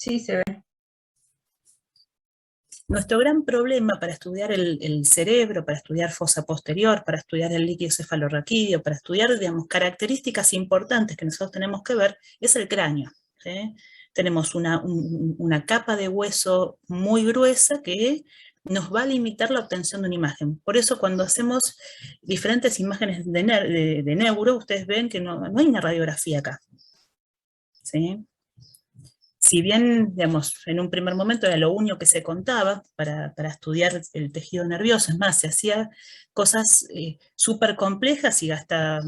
Sí, se ve. Nuestro gran problema para estudiar el cerebro, para estudiar fosa posterior, para estudiar el líquido cefalorraquídeo, para estudiar, digamos, características importantes que nosotros tenemos que ver, es el cráneo, ¿sí? Tenemos una capa de hueso muy gruesa que nos va a limitar la obtención de una imagen. Por eso cuando hacemos diferentes imágenes de neuro, ustedes ven que no hay una radiografía acá, ¿sí? Si bien, digamos, en un primer momento era lo único que se contaba para estudiar el tejido nervioso, es más, se hacía cosas súper complejas y hasta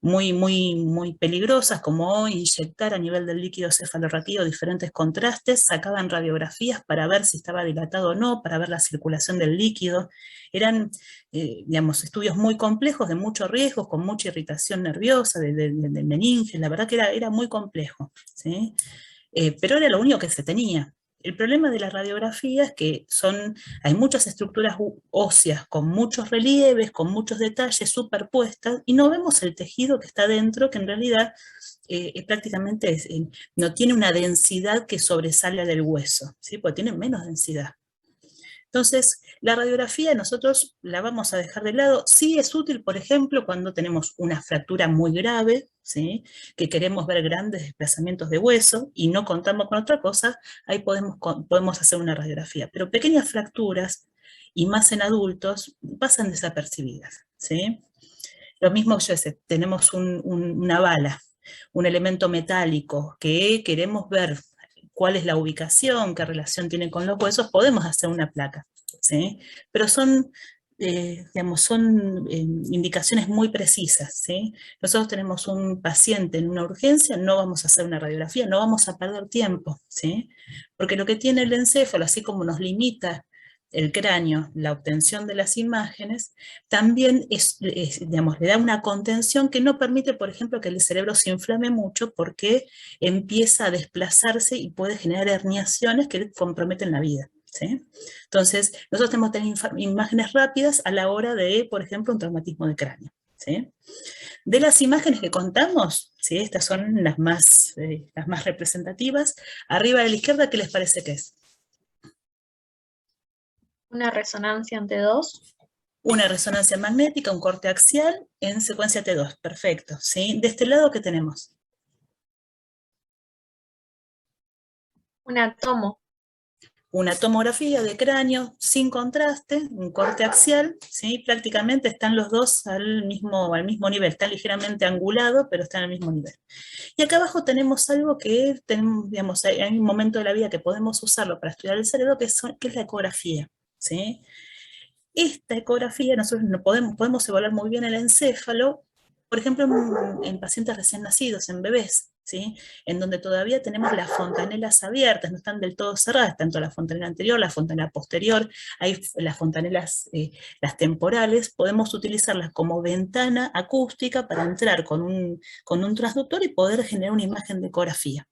muy peligrosas, como inyectar a nivel del líquido cefalorraquídeo diferentes contrastes, sacaban radiografías para ver si estaba dilatado o no, para ver la circulación del líquido. Eran, digamos, estudios muy complejos, de mucho riesgo, con mucha irritación nerviosa, del meninge, la verdad que era muy complejo, ¿sí? Pero era lo único que se tenía. El problema de la radiografía es que hay muchas estructuras óseas con muchos relieves, con muchos detalles superpuestas, y no vemos el tejido que está dentro, que en realidad prácticamente no tiene una densidad que sobresale del hueso, ¿sí? Porque tiene menos densidad. Entonces, la radiografía nosotros la vamos a dejar de lado. Sí es útil, por ejemplo, cuando tenemos una fractura muy grave, ¿sí? Que queremos ver grandes desplazamientos de hueso y no contamos con otra cosa, ahí podemos hacer una radiografía. Pero pequeñas fracturas, y más en adultos, pasan desapercibidas, ¿sí? Lo mismo, yo sé, tenemos una bala, un elemento metálico que queremos ver cuál es la ubicación, qué relación tiene con los huesos, podemos hacer una placa, ¿sí? Pero digamos, son indicaciones muy precisas, ¿sí? Nosotros tenemos un paciente en una urgencia, no vamos a hacer una radiografía, no vamos a perder tiempo, ¿sí? Porque lo que tiene el encéfalo, así como nos limita el cráneo, la obtención de las imágenes, también digamos, le da una contención que no permite, por ejemplo, que el cerebro se inflame mucho porque empieza a desplazarse y puede generar herniaciones que comprometen la vida, ¿sí? Entonces, nosotros tenemos que tener imágenes rápidas a la hora de, por ejemplo, un traumatismo de cráneo, ¿sí? De las imágenes que contamos, ¿sí? Estas son las más representativas. Arriba a la izquierda, ¿qué les parece que es? Una resonancia ante dos. Una resonancia magnética, un corte axial en secuencia T2, perfecto, ¿sí? De este lado, ¿qué tenemos? Una tomo. Una tomografía de cráneo sin contraste, un corte axial, ¿sí? Prácticamente están los dos al mismo nivel, están ligeramente angulados, pero están al mismo nivel. Y acá abajo tenemos algo que tenemos, digamos, hay un momento de la vida que podemos usarlo para estudiar el cerebro, que es la ecografía, ¿sí? Esta ecografía nosotros no podemos evaluar muy bien el encéfalo, por ejemplo, en pacientes recién nacidos, en bebés, ¿sí? En donde todavía tenemos las fontanelas abiertas, no están del todo cerradas, tanto la fontanela anterior, la fontanela posterior, hay las fontanelas, las temporales, podemos utilizarlas como ventana acústica para entrar con un transductor y poder generar una imagen de ecografía.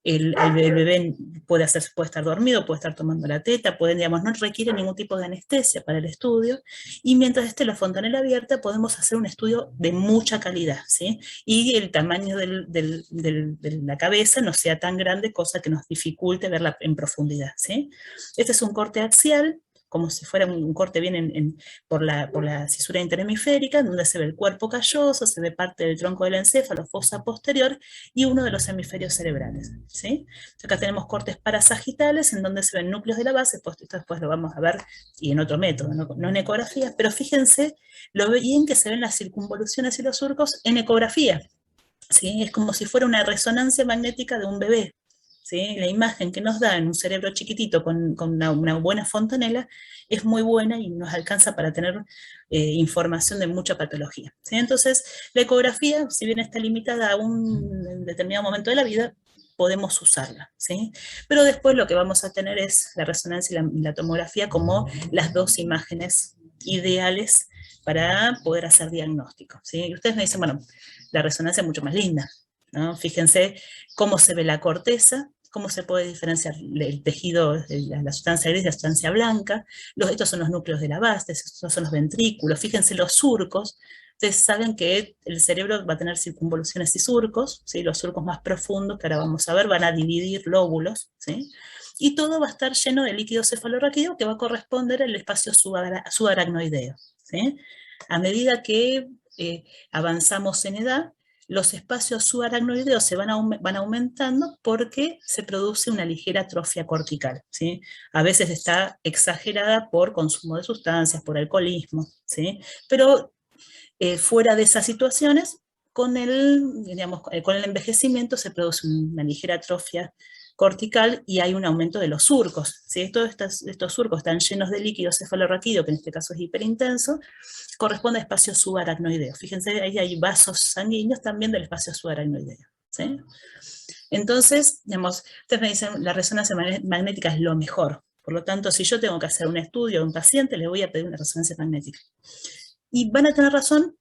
El bebé puede estar dormido, puede estar tomando la teta, digamos, no requiere ningún tipo de anestesia para el estudio, y mientras esté la fontanela abierta podemos hacer un estudio de mucha calidad, ¿sí? Y el tamaño de la cabeza no sea tan grande, cosa que nos dificulte verla en profundidad, ¿sí? Este es un corte axial, como si fuera un corte bien por la cisura interhemisférica, donde se ve el cuerpo calloso, se ve parte del tronco del encéfalo, fosa posterior, y uno de los hemisferios cerebrales, ¿sí? Acá tenemos cortes parasagitales en donde se ven núcleos de la base, pues esto después lo vamos a ver, y en otro método, no en ecografía, pero fíjense lo bien que se ven las circunvoluciones y los surcos en ecografía, ¿sí? Es como si fuera una resonancia magnética de un bebé, ¿sí? La imagen que nos da en un cerebro chiquitito con una buena fontanela es muy buena y nos alcanza para tener información de mucha patología, ¿sí? Entonces, la ecografía, si bien está limitada a un determinado momento de la vida, podemos usarla, ¿sí? Pero después lo que vamos a tener es la resonancia y la tomografía como las dos imágenes ideales para poder hacer diagnóstico, ¿sí? Y ustedes me dicen, bueno, la resonancia es mucho más linda, ¿no? Fíjense cómo se ve la corteza, cómo se puede diferenciar el tejido, la sustancia gris de la sustancia blanca. Estos son los núcleos de la base, estos son los ventrículos, fíjense los surcos, Ustedes saben que el cerebro va a tener circunvoluciones y surcos, ¿sí? Los surcos más profundos, que ahora vamos a ver, van a dividir lóbulos, ¿sí? Y todo va a estar lleno de líquido cefalorraquídeo que va a corresponder al espacio subaracnoideo, ¿sí? A medida que avanzamos en edad, los espacios subaracnoideos se van aumentando porque se produce una ligera atrofia cortical, ¿sí? A veces está exagerada por consumo de sustancias, por alcoholismo, ¿sí? Pero fuera de esas situaciones, digamos, con el envejecimiento se produce una ligera atrofia cortical y hay un aumento de los surcos, ¿sí? Todos estos surcos están llenos de líquido cefalorraquídeo, que en este caso es hiperintenso, corresponde a espacio subaracnoideo. Fíjense, ahí hay vasos sanguíneos también del espacio subaracnoideo, ¿sí? Entonces, digamos, ustedes me dicen, la resonancia magnética es lo mejor. Por lo tanto, si yo tengo que hacer un estudio de un paciente, le voy a pedir una resonancia magnética. Y van a tener razón,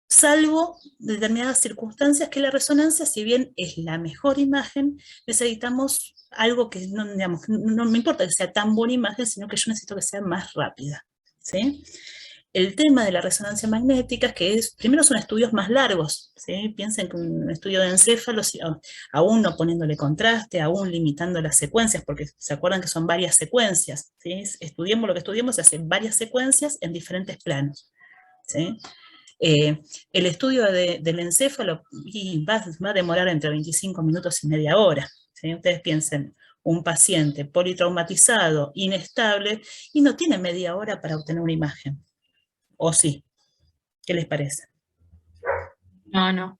salvo determinadas circunstancias que la resonancia, si bien es la mejor imagen, necesitamos algo que no, digamos, no me importa que sea tan buena imagen, sino que yo necesito que sea más rápida, ¿sí? El tema de la resonancia magnética es que primero son estudios más largos, ¿sí? Piensen que un estudio de encéfalo, aún no poniéndole contraste, aún limitando las secuencias, porque se acuerdan que son varias secuencias, ¿sí? Estudiemos lo que estudiemos, se hacen varias secuencias en diferentes planos, ¿sí? El estudio del encéfalo va a demorar entre 25 minutos y media hora, ¿sí? Ustedes piensen, un paciente politraumatizado, inestable, y no tiene media hora para obtener una imagen. ¿O sí? ¿Qué les parece? No.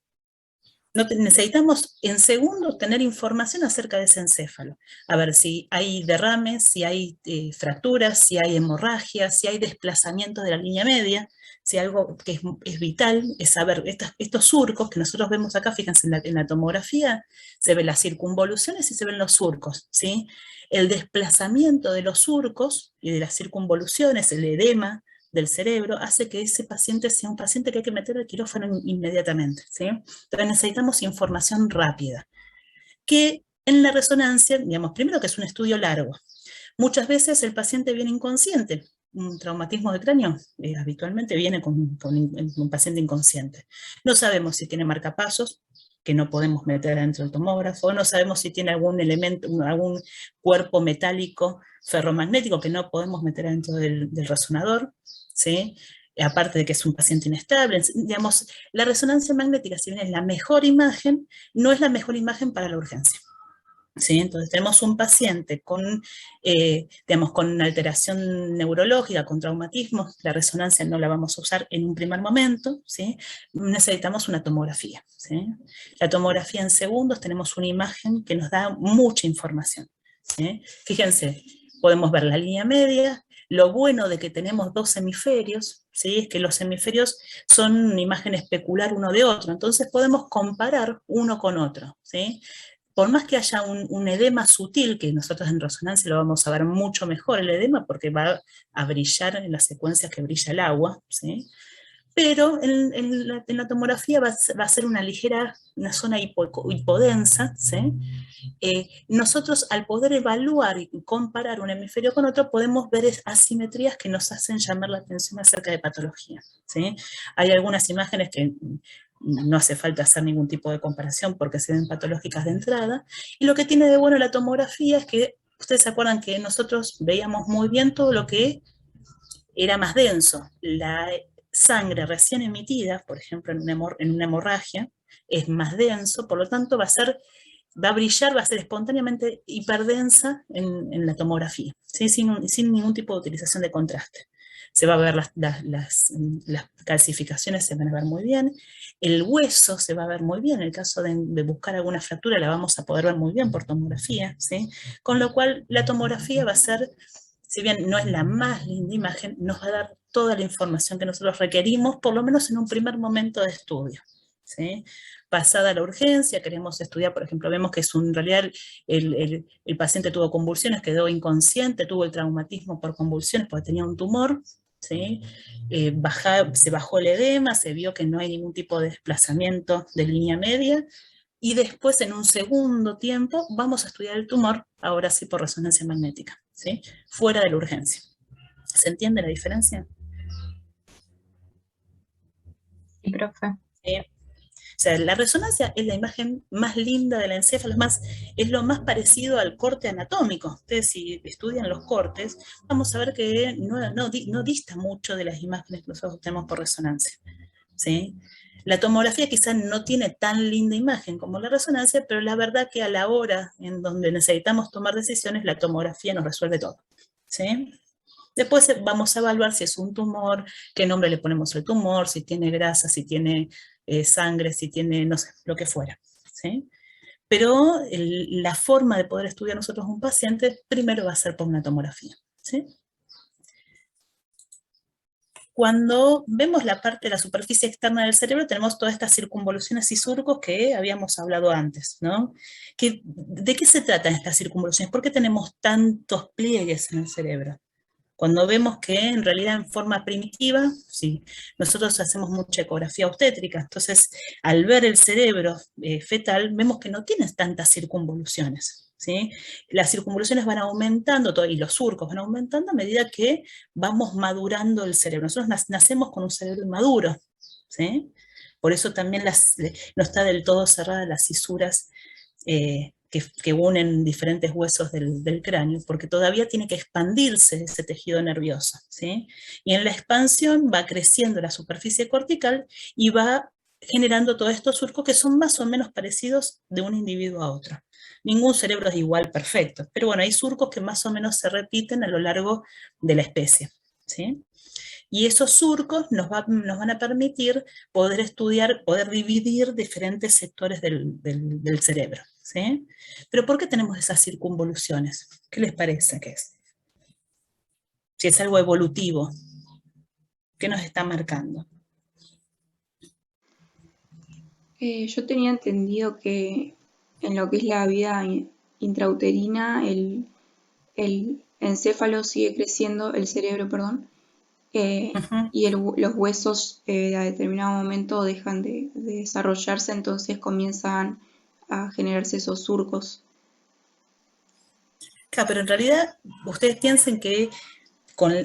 Necesitamos en segundos tener información acerca de ese encéfalo. A ver si hay derrames, si hay fracturas, si hay hemorragias, si hay desplazamiento de la línea media, si algo que es vital es saber estos surcos que nosotros vemos acá, fíjense en la tomografía, se ven las circunvoluciones y se ven los surcos, ¿sí? El desplazamiento de los surcos y de las circunvoluciones, el edema del cerebro, hace que ese paciente sea un paciente que hay que meter al quirófano inmediatamente, ¿sí? Entonces necesitamos información rápida, que en la resonancia, digamos, primero que es un estudio largo. Muchas veces el paciente viene inconsciente, un traumatismo de cráneo habitualmente viene con un paciente inconsciente. No sabemos si tiene marcapasos, que no podemos meter dentro del tomógrafo, no sabemos si tiene algún elemento, algún cuerpo metálico ferromagnético que no podemos meter dentro del resonador, ¿sí? Aparte de que es un paciente inestable, digamos, la resonancia magnética, si bien es la mejor imagen, no es la mejor imagen para la urgencia. ¿Sí? Entonces tenemos un paciente con, digamos, con una alteración neurológica, con traumatismo, la resonancia no la vamos a usar en un primer momento, ¿sí? Necesitamos una tomografía, ¿sí? La tomografía en segundos tenemos una imagen que nos da mucha información, ¿sí? Fíjense, podemos ver la línea media. Lo bueno de que tenemos dos hemisferios, ¿sí? Es que los hemisferios son una imagen especular uno de otro, entonces podemos comparar uno con otro, ¿sí? Por más que haya un edema sutil, que nosotros en resonancia lo vamos a ver mucho mejor el edema, porque va a brillar en las secuencias que brilla el agua, ¿sí? Pero en la tomografía va a ser una zona hipodensa, ¿sí? Nosotros al poder evaluar y comparar un hemisferio con otro, podemos ver asimetrías que nos hacen llamar la atención acerca de patología, ¿sí? Hay algunas imágenes que no hace falta hacer ningún tipo de comparación porque se ven patológicas de entrada, y lo que tiene de bueno la tomografía es que, ustedes se acuerdan que nosotros veíamos muy bien todo lo que era más denso, la sangre recién emitida, por ejemplo en una hemorragia, es más denso, por lo tanto va a brillar, va a ser espontáneamente hiperdensa en la tomografía, ¿sí? Sin ningún tipo de utilización de contraste. Se va a ver las calcificaciones, se van a ver muy bien, el hueso se va a ver muy bien, en el caso de buscar alguna fractura la vamos a poder ver muy bien por tomografía, ¿sí? Con lo cual la tomografía va a ser, si bien no es la más linda imagen, nos va a dar toda la información que nosotros requerimos, por lo menos en un primer momento de estudio, ¿sí? Pasada la urgencia, queremos estudiar, por ejemplo, vemos que en realidad el paciente tuvo convulsiones, quedó inconsciente, tuvo el traumatismo por convulsiones porque tenía un tumor, ¿sí? Se bajó el edema, se vio que no hay ningún tipo de desplazamiento de línea media, y después en un segundo tiempo vamos a estudiar el tumor, ahora sí por resonancia magnética, ¿sí? Fuera de la urgencia. ¿Se entiende la diferencia? Sí, profe. ¿Sí? O sea, la resonancia es la imagen más linda del encéfalo, es lo más parecido al corte anatómico. Ustedes si estudian los cortes, vamos a ver que no dista mucho de las imágenes que nosotros tenemos por resonancia. ¿Sí? La tomografía quizás no tiene tan linda imagen como la resonancia, pero la verdad que a la hora en donde necesitamos tomar decisiones, la tomografía nos resuelve todo. ¿Sí? Después vamos a evaluar si es un tumor, qué nombre le ponemos al tumor, si tiene grasa, si tiene sangre, si tiene, no sé, lo que fuera. ¿Sí? Pero la forma de poder estudiar nosotros un paciente primero va a ser por una tomografía. ¿Sí? Cuando vemos la parte de la superficie externa del cerebro, tenemos todas estas circunvoluciones y surcos que habíamos hablado antes, ¿no? ¿De qué se tratan estas circunvoluciones? ¿Por qué tenemos tantos pliegues en el cerebro? Cuando vemos que en realidad en forma primitiva, sí, nosotros hacemos mucha ecografía obstétrica, entonces al ver el cerebro fetal vemos que no tiene tantas circunvoluciones, ¿sí? Las circunvoluciones van aumentando y los surcos van aumentando a medida que vamos madurando el cerebro. Nosotros nacemos con un cerebro inmaduro, ¿sí? Por eso también no está del todo cerradas las cisuras que unen diferentes huesos del cráneo, porque todavía tiene que expandirse ese tejido nervioso, ¿sí? Y en la expansión va creciendo la superficie cortical y va generando todos estos surcos que son más o menos parecidos de un individuo a otro. Ningún cerebro es igual perfecto, pero bueno, hay surcos que más o menos se repiten a lo largo de la especie, ¿sí? Y esos surcos nos van a permitir poder estudiar, poder dividir diferentes sectores del cerebro. ¿Sí? Pero ¿por qué tenemos esas circunvoluciones? ¿Qué les parece que es? Si es algo evolutivo, ¿qué nos está marcando? Yo tenía entendido que en lo que es la vida intrauterina, el encéfalo sigue creciendo, el cerebro, perdón, Ujú. y los huesos a determinado momento dejan de desarrollarse, entonces comienzan a generarse esos surcos. Claro, pero en realidad ustedes piensen que con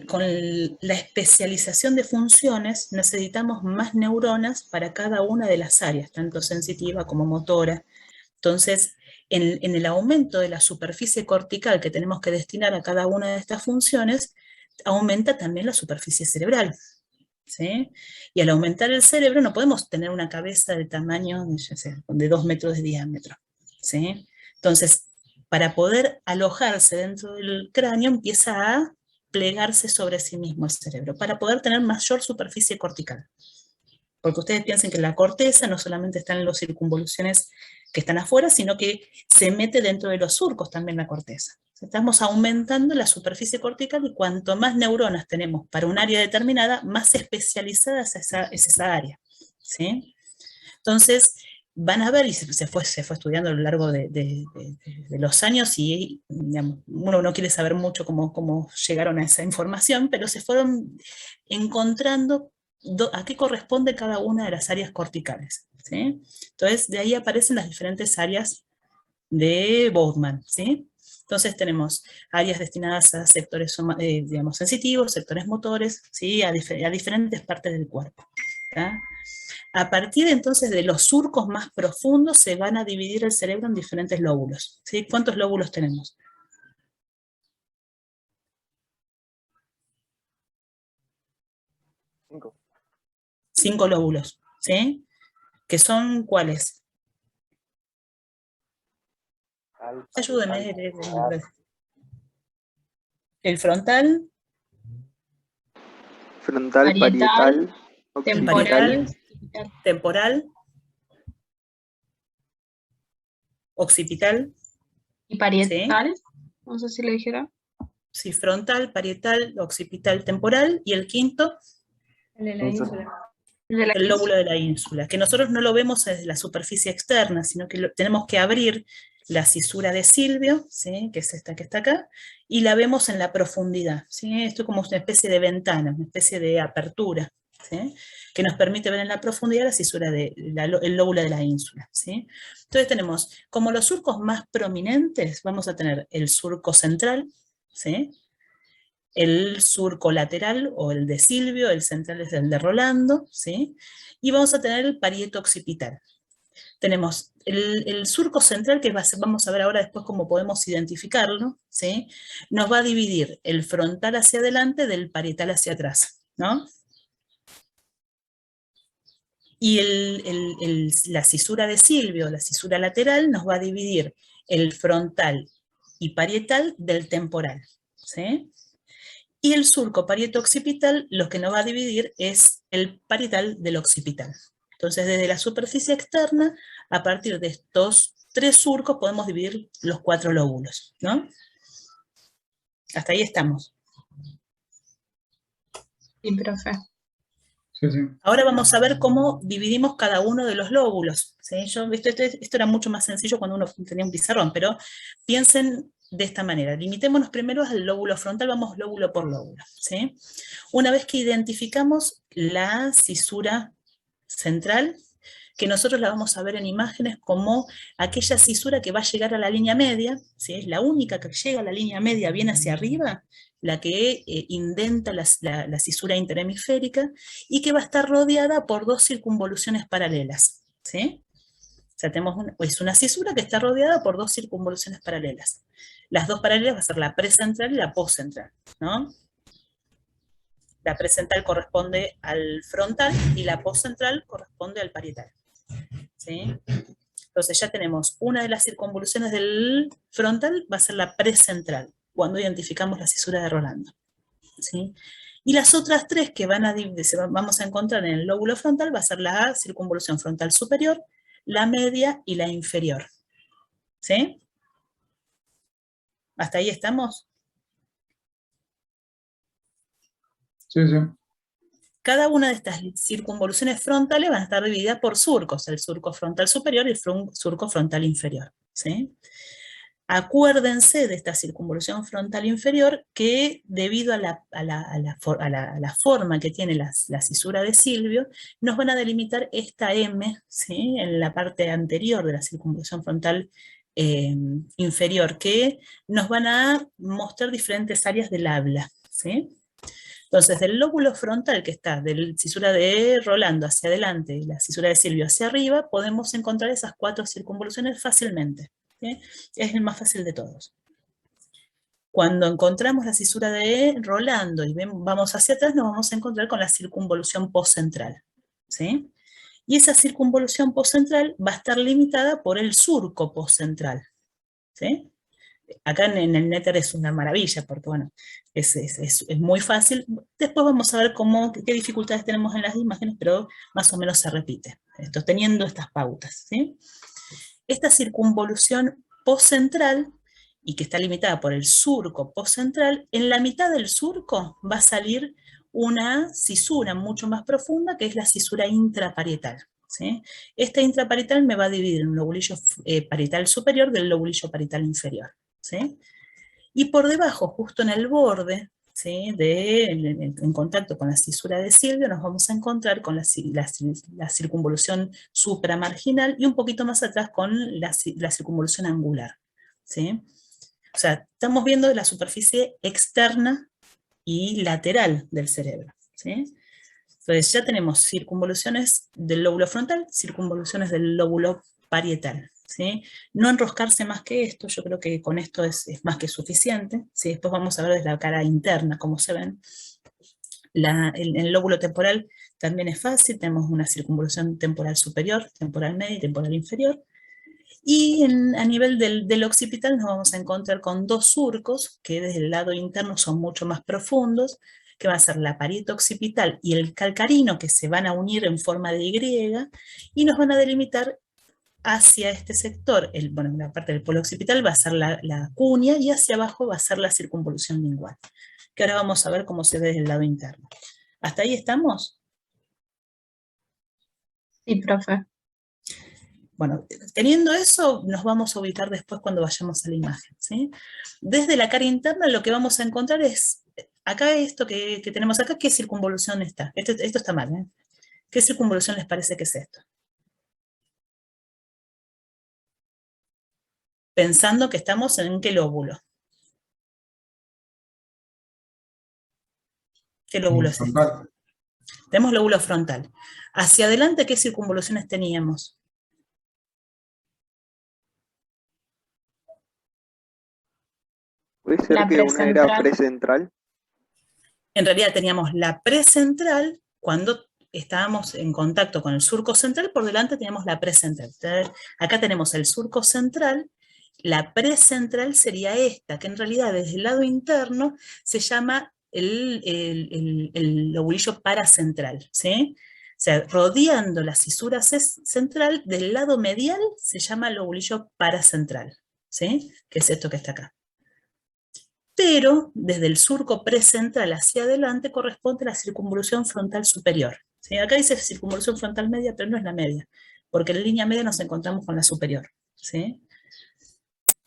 la especialización de funciones necesitamos más neuronas para cada una de las áreas, tanto sensitiva como motora. Entonces, en el aumento de la superficie cortical que tenemos que destinar a cada una de estas funciones, aumenta también la superficie cerebral. ¿Sí? Y al aumentar el cerebro no podemos tener una cabeza de tamaño, ya sé, de 2 metros de diámetro. ¿Sí? Entonces, para poder alojarse dentro del cráneo, empieza a plegarse sobre sí mismo el cerebro, para poder tener mayor superficie cortical. Porque ustedes piensen que la corteza no solamente está en las circunvoluciones que están afuera, sino que se mete dentro de los surcos también la corteza. Estamos aumentando la superficie cortical y cuanto más neuronas tenemos para un área determinada, más especializada es esa área. ¿Sí? Entonces, van a ver, y se fue estudiando a lo largo de los años, y digamos, uno no quiere saber mucho cómo llegaron a esa información, pero se fueron encontrando a qué corresponde cada una de las áreas corticales. ¿Sí? Entonces, de ahí aparecen las diferentes áreas de Bowman. ¿Sí? Entonces tenemos áreas destinadas a sectores digamos, sensitivos, sectores motores, ¿sí? a diferentes partes del cuerpo. ¿Tá? A partir entonces de los surcos más profundos se van a dividir el cerebro en diferentes lóbulos. ¿Sí? ¿Cuántos lóbulos tenemos? 5. 5 lóbulos. ¿Sí? ¿Que son cuáles? Ayúdenme. El frontal, Frontal, Parietal, parietal, temporal, occipital, temporal, occipital, y ¿sí? parietal. No sé si le dijera. Sí, frontal, parietal, occipital, temporal, y el quinto, El de la ínsula. El de la el lóbulo ínsula. de la ínsula, que nosotros no lo vemos desde la superficie externa, sino que tenemos que abrir la cisura de Silvio, ¿sí? Que es esta que está acá, y la vemos en la profundidad. ¿Sí? Esto es como una especie de ventana, una especie de apertura, ¿sí? Que nos permite ver en la profundidad la cisura el lóbulo de la ínsula. ¿Sí? Entonces tenemos, como los surcos más prominentes, vamos a tener el surco central, ¿sí? el surco lateral o el de Silvio, el central es el de Rolando, ¿sí? Y vamos a tener el parieto occipital. Tenemos el surco central, que vamos a ver ahora después cómo podemos identificarlo, ¿sí? Nos va a dividir el frontal hacia adelante del parietal hacia atrás, ¿no? Y la cisura de Silvio, la cisura lateral, nos va a dividir el frontal y parietal del temporal, ¿sí? Y el surco parieto-occipital lo que nos va a dividir es el parietal del occipital. Entonces, desde la superficie externa, a partir de estos 3 surcos, podemos dividir los 4 lóbulos, ¿no? Hasta ahí estamos. Sí, profe. Sí, sí. Ahora vamos a ver cómo dividimos cada uno de los lóbulos, ¿sí? Esto era mucho más sencillo cuando uno tenía un pizarrón, pero piensen de esta manera. Limitémonos primero al lóbulo frontal, vamos lóbulo por lóbulo, ¿sí? Una vez que identificamos la cisura central, que nosotros la vamos a ver en imágenes como aquella cisura que va a llegar a la línea media, ¿sí? Es la única que llega a la línea media bien hacia arriba, la que indenta la cisura interhemisférica, y que va a estar rodeada por 2 circunvoluciones paralelas, ¿sí? O sea, es una cisura que está rodeada por 2 circunvoluciones paralelas. Las 2 paralelas va a ser la precentral y la postcentral, ¿no? La precentral corresponde al frontal y la postcentral corresponde al parietal, ¿sí? Entonces ya tenemos una de las circunvoluciones del frontal, va a ser la precentral, cuando identificamos la cisura de Rolando, ¿sí? Y las otras 3 que vamos a encontrar en el lóbulo frontal va a ser la circunvolución frontal superior, la media y la inferior, ¿sí? ¿Hasta ahí estamos? Sí, sí. Cada una de estas circunvoluciones frontales van a estar divididas por surcos, el surco frontal superior y el surco frontal inferior, ¿sí? Acuérdense de esta circunvolución frontal inferior que debido a la forma que tiene la cisura de Silvio, nos van a delimitar esta M, ¿sí? En la parte anterior de la circunvolución frontal inferior, que nos van a mostrar diferentes áreas del habla, ¿sí? Entonces, del lóbulo frontal que está de la cisura de Rolando hacia adelante y la cisura de Silvio hacia arriba, podemos encontrar esas 4 circunvoluciones fácilmente, ¿sí? Es el más fácil de todos. Cuando encontramos la cisura de Rolando y vamos hacia atrás, nos vamos a encontrar con la circunvolución postcentral, ¿sí? Y esa circunvolución postcentral va a estar limitada por el surco postcentral, ¿sí? Acá en el Néter es una maravilla, porque bueno, es muy fácil. Después vamos a ver qué dificultades tenemos en las imágenes, pero más o menos se repite, esto, teniendo estas pautas, ¿sí? Esta circunvolución postcentral, y que está limitada por el surco postcentral, en la mitad del surco va a salir una cisura mucho más profunda, que es la cisura intraparietal, ¿sí? Esta intraparietal me va a dividir un lobulillo parietal superior del lobulillo parietal inferior, ¿sí? Y por debajo, justo en el borde, ¿sí? En contacto con la cisura de Silvio, nos vamos a encontrar con la circunvolución supramarginal y un poquito más atrás con la circunvolución angular, ¿sí? O sea, estamos viendo la superficie externa y lateral del cerebro, ¿sí? Entonces ya tenemos circunvoluciones del lóbulo frontal, circunvoluciones del lóbulo parietal, ¿sí? No enroscarse más que esto, yo creo que con esto es más que suficiente, ¿sí? Después vamos a ver desde la cara interna cómo se ven. El lóbulo temporal también es fácil, tenemos una circunvolución temporal superior, temporal media y temporal inferior. Y a nivel del occipital nos vamos a encontrar con 2 surcos que desde el lado interno son mucho más profundos, que va a ser la parieto occipital y el calcarino, que se van a unir en forma de Y, y nos van a delimitar hacia este sector, bueno, la parte del polo occipital va a ser la cuña, y hacia abajo va a ser la circunvolución lingual, que ahora vamos a ver cómo se ve desde el lado interno. ¿Hasta ahí estamos? Sí, profe. Bueno, teniendo eso, nos vamos a ubicar después cuando vayamos a la imagen, ¿sí? Desde la cara interna lo que vamos a encontrar es, acá esto que tenemos acá, ¿qué circunvolución está? Esto está mal, ¿eh? ¿Qué circunvolución les parece que es esto? Pensando que estamos en qué lóbulo. ¿Qué lóbulo es este? Frontal. Tenemos lóbulo frontal. Hacia adelante, ¿qué circunvoluciones teníamos? ¿Puede ser La que una era precentral. precentral? En realidad teníamos la precentral, cuando estábamos en contacto con el surco central, por delante teníamos la precentral. Acá tenemos el surco central, la precentral sería esta, que en realidad desde el lado interno se llama el lobulillo paracentral, ¿sí? O sea, rodeando la cisura central, del lado medial se llama lobulillo paracentral, ¿sí? Que es esto que está acá. Pero desde el surco precentral hacia adelante corresponde a la circunvolución frontal superior. ¿Sí? Acá dice circunvolución frontal media, pero no es la media, porque en la línea media nos encontramos con la superior. ¿Sí?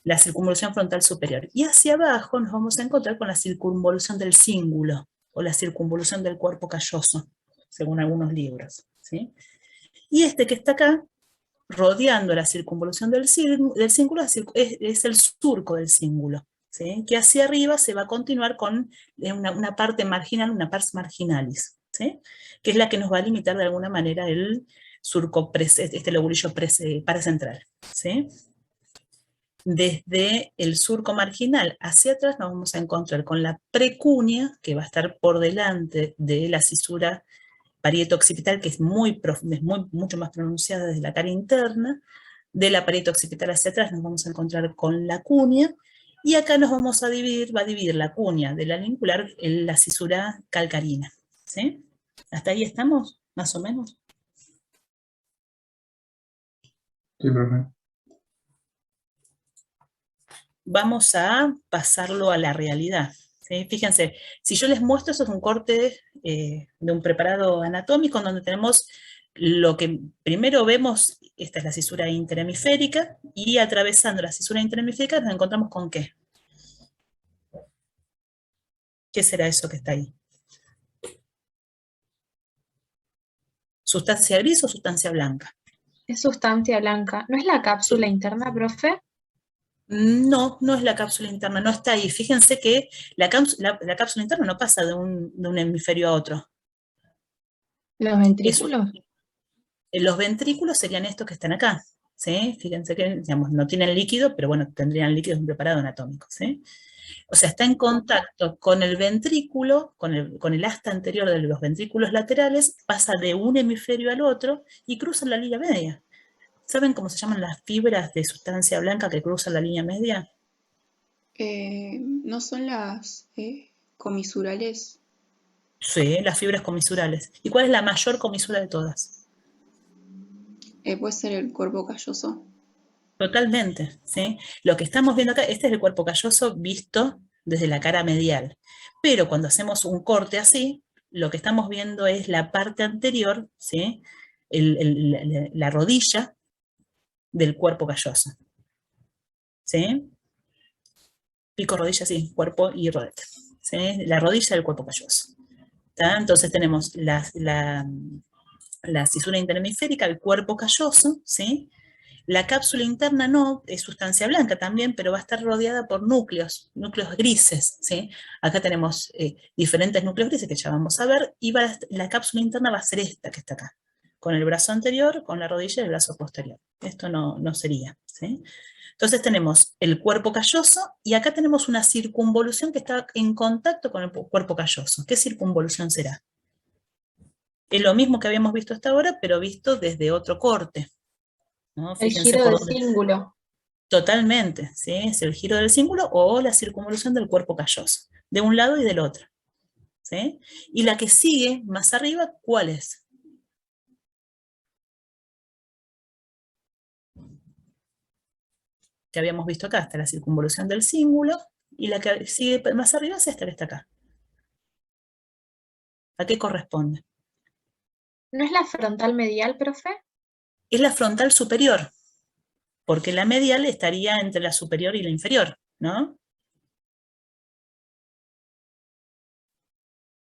La circunvolución frontal superior. Y hacia abajo nos vamos a encontrar con la circunvolución del cíngulo, o la circunvolución del cuerpo calloso, según algunos libros. ¿Sí? Y este que está acá, rodeando la circunvolución del cíngulo, es el surco del cíngulo. ¿Sí? Que hacia arriba se va a continuar con una parte marginal, una pars marginalis, ¿sí? Que es la que nos va a limitar de alguna manera el surco, este lobulillo paracentral. ¿Sí? Desde el surco marginal hacia atrás nos vamos a encontrar con la precúnea, que va a estar por delante de la cisura parieto-occipital, que es mucho más pronunciada desde la cara interna. De la pared occipital hacia atrás nos vamos a encontrar con la cúnea, y acá nos va a dividir la cúnea de la lingular en la cisura calcarina. ¿Sí? ¿Hasta ahí estamos? Más o menos. Sí, profe. Vamos a pasarlo a la realidad. ¿Sí? Fíjense, si yo les muestro, eso es un corte de un preparado anatómico en donde tenemos lo que primero vemos, esta es la cisura interhemisférica, y atravesando la cisura interhemisférica nos encontramos con ¿qué? ¿Qué será eso que está ahí? ¿Sustancia gris o sustancia blanca? Es sustancia blanca. ¿No es la cápsula interna, profe? No, no es la cápsula interna, no está ahí. Fíjense que la cápsula interna no pasa de un hemisferio a otro. ¿Los Eso, ventrículos? los ventrículos serían estos que están acá. ¿Sí? Fíjense que, digamos, no tienen líquido, pero bueno, tendrían líquido de un preparado anatómico. ¿Sí? O sea, está en contacto con el ventrículo, con el asta anterior de los ventrículos laterales, pasa de un hemisferio al otro y cruza la línea media. ¿Saben cómo se llaman las fibras de sustancia blanca que cruzan la línea media? ¿No son las comisurales? Sí, las fibras comisurales. ¿Y cuál es la mayor comisura de todas? Puede ser el cuerpo calloso. Totalmente, ¿sí? Lo que estamos viendo acá, este es el cuerpo calloso visto desde la cara medial. Pero cuando hacemos un corte así, lo que estamos viendo es la parte anterior, ¿sí? La rodilla del cuerpo calloso. ¿Sí? Pico, rodilla, sí, cuerpo y rodete. ¿Sí? La rodilla del cuerpo calloso. ¿Tá? Entonces tenemos la cisura interhemisférica, el cuerpo calloso, ¿sí? La cápsula interna no, es sustancia blanca también, pero va a estar rodeada por núcleos grises, ¿sí? Acá tenemos diferentes núcleos grises que ya vamos a ver, y la cápsula interna va a ser esta que está acá, con el brazo anterior, con la rodilla y el brazo posterior. Esto no sería, ¿sí? Entonces tenemos el cuerpo calloso, y acá tenemos una circunvolución que está en contacto con el cuerpo calloso. ¿Qué circunvolución será? Es lo mismo que habíamos visto hasta ahora, pero visto desde otro corte, ¿no? El Fíjense giro por del dónde. cíngulo. Totalmente, ¿sí? Es el giro del cíngulo o la circunvolución del cuerpo calloso, de un lado y del otro. ¿Sí? Y la que sigue más arriba, ¿cuál es? Que habíamos visto acá, está la circunvolución del cíngulo, y la que sigue más arriba es esta que está acá. ¿A qué corresponde? ¿No es la frontal medial, profe? Es la frontal superior, porque la medial estaría entre la superior y la inferior, ¿no?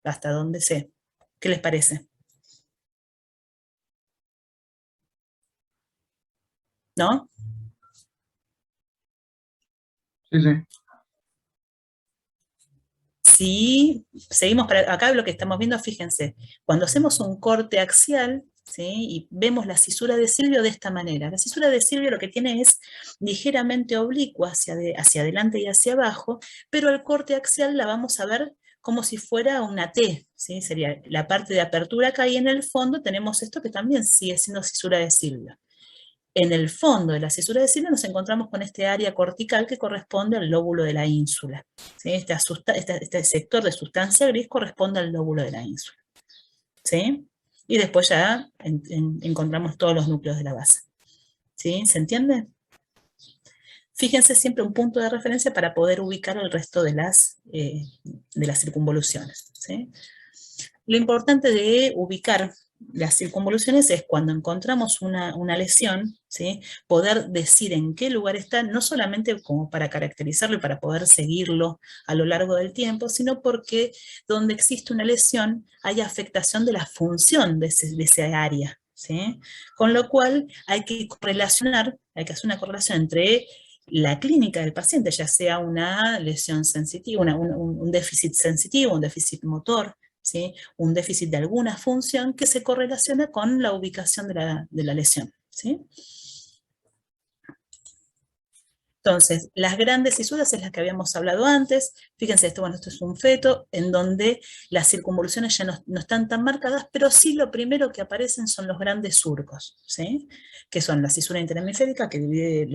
Hasta donde sé. ¿Qué les parece? ¿No? Sí, sí. si seguimos para acá, lo que estamos viendo, fíjense, cuando hacemos un corte axial, ¿sí? Y vemos la cisura de Silvio de esta manera. La cisura de Silvio lo que tiene es ligeramente oblicua hacia adelante y hacia abajo, pero el corte axial la vamos a ver como si fuera una T, ¿sí? Sería la parte de apertura acá, y en el fondo tenemos esto que también sigue siendo cisura de Silvio. En el fondo de la cisura de Silvio nos encontramos con este área cortical que corresponde al lóbulo de la ínsula, ¿sí? Este sector de sustancia gris corresponde al lóbulo de la ínsula, ¿sí? Y después ya encontramos todos los núcleos de la base, ¿sí? ¿Se entiende? Fíjense siempre un punto de referencia para poder ubicar el resto de las circunvoluciones, ¿sí? Lo importante de ubicar las circunvoluciones es cuando encontramos una lesión, ¿sí? Poder decir en qué lugar está, no solamente como para caracterizarlo y para poder seguirlo a lo largo del tiempo, sino porque donde existe una lesión hay afectación de la función de ese área, ¿sí? Con lo cual hay que hacer una correlación entre la clínica del paciente, ya sea una lesión sensitiva, un déficit sensitivo, un déficit motor, ¿sí? Un déficit de alguna función que se correlaciona con la ubicación de la lesión, ¿sí? Entonces, las grandes cisuras es las que habíamos hablado antes. Fíjense, esto es un feto en donde las circunvoluciones ya no están tan marcadas, pero sí lo primero que aparecen son los grandes surcos, ¿sí? Que son la cisura interhemisférica, que divide